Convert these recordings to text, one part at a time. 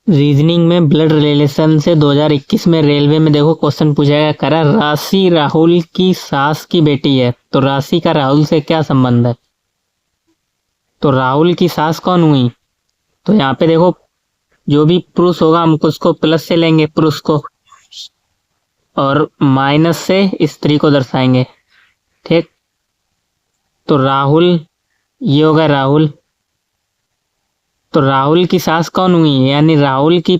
Reasoning में blood relation से 2021 में रेलवे में देखो क्वेश्चन पूछा गया, करा राशि राहुल की सास की बेटी है, तो राशि का राहुल से क्या संबंध है। तो राहुल की सास कौन हुई, तो यहाँ पे देखो जो भी पुरुष होगा हम उसको प्लस से लेंगे पुरुष को, और माइनस से स्त्री को दर्शाएंगे। ठीक, तो राहुल ये होगा राहुल। तो राहुल की सास कौन हुई, यानी राहुल की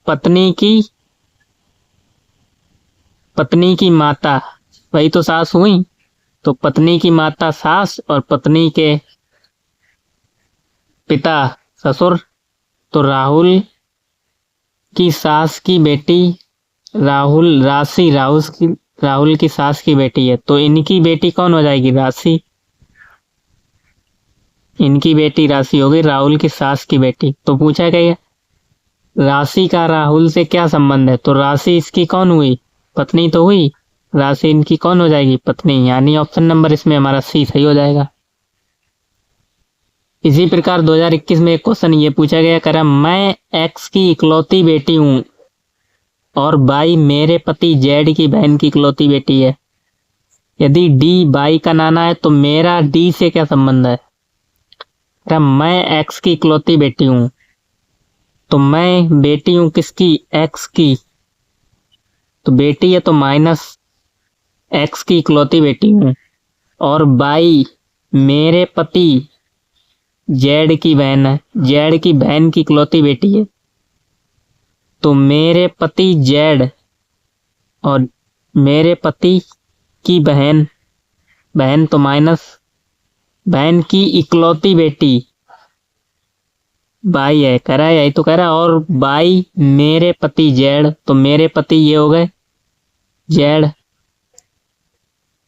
पत्नी की माता, वही तो सास हुई। तो पत्नी की माता सास और पत्नी के पिता ससुर। तो राहुल की सास की बेटी राहुल की सास की बेटी है, तो इनकी बेटी कौन हो जाएगी, राशि। इनकी बेटी राशि होगी, राहुल की सास की बेटी। तो पूछा गया राशि का राहुल से क्या संबंध है, तो राशि इसकी कौन हुई, पत्नी तो हुई, राशि इनकी कौन हो जाएगी, पत्नी, यानी ऑप्शन नंबर इसमें हमारा सी सही हो जाएगा। इसी प्रकार 2021 में एक क्वेश्चन ये पूछा गया, करा मैं एक्स की इकलौती बेटी हूं और बाई मेरे पति जेड की बहन की इकलौती बेटी है। यदि डी बाई का नाना है तो मेरा डी से क्या संबंध है। करा मैं एक्स की इकलौती बेटी हूं, तो मैं बेटी हूं किसकी, एक्स की। तो बेटी है तो माइनस एक्स की इकलौती बेटी हूं, और बाई मेरे पति जेड की बहन है, जेड की बहन की इकलौती बेटी है। तो मेरे पति जेड और मेरे पति की बहन तो माइनस बहन की इकलौती बेटी बाई है, करा यही तो करा। और बाई मेरे पति जेड, तो मेरे पति ये हो गए जेड,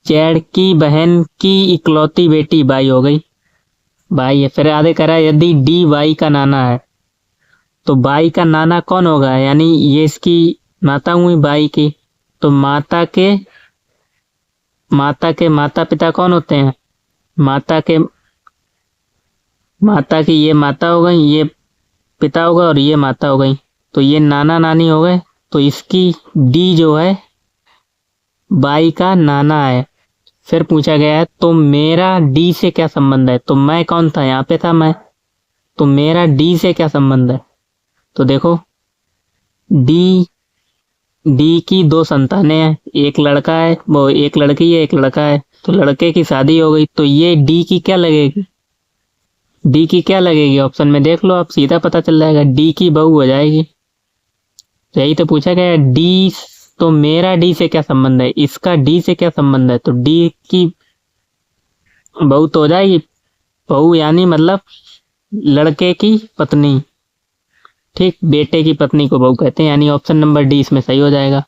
जेड की बहन की इकलौती बेटी बाई हो गई, बाई है। फिर आगे करा यदि डी बाई का नाना है, तो बाई का नाना कौन होगा, यानी ये इसकी माता हुई बाई की। तो माता के माता पिता कौन होते हैं, माता की ये माता हो गई, ये पिता होगा, और ये माता हो गई। तो ये नाना नानी हो गए, तो इसकी डी जो है बाई का नाना है। फिर पूछा गया है तो मेरा डी से क्या संबंध है, तो मैं कौन था, यहाँ पे था मैं, तो मेरा डी से क्या संबंध है। तो देखो डी की दो संतानें हैं, एक लड़का है, वो एक लड़की है, एक लड़का है। तो लड़के की शादी हो गई, तो ये डी की क्या लगेगी, ऑप्शन में देख लो आप, सीधा पता चल जाएगा, डी की बहू हो जाएगी। तो यही तो पूछा गया डी, तो मेरा डी से क्या संबंध है, इसका डी से क्या संबंध है। तो डी की बहू तो हो जाएगी, बहू यानी मतलब लड़के की पत्नी। ठीक, बेटे की पत्नी को बहू कहते हैं, यानी ऑप्शन नंबर डी इसमें सही हो जाएगा।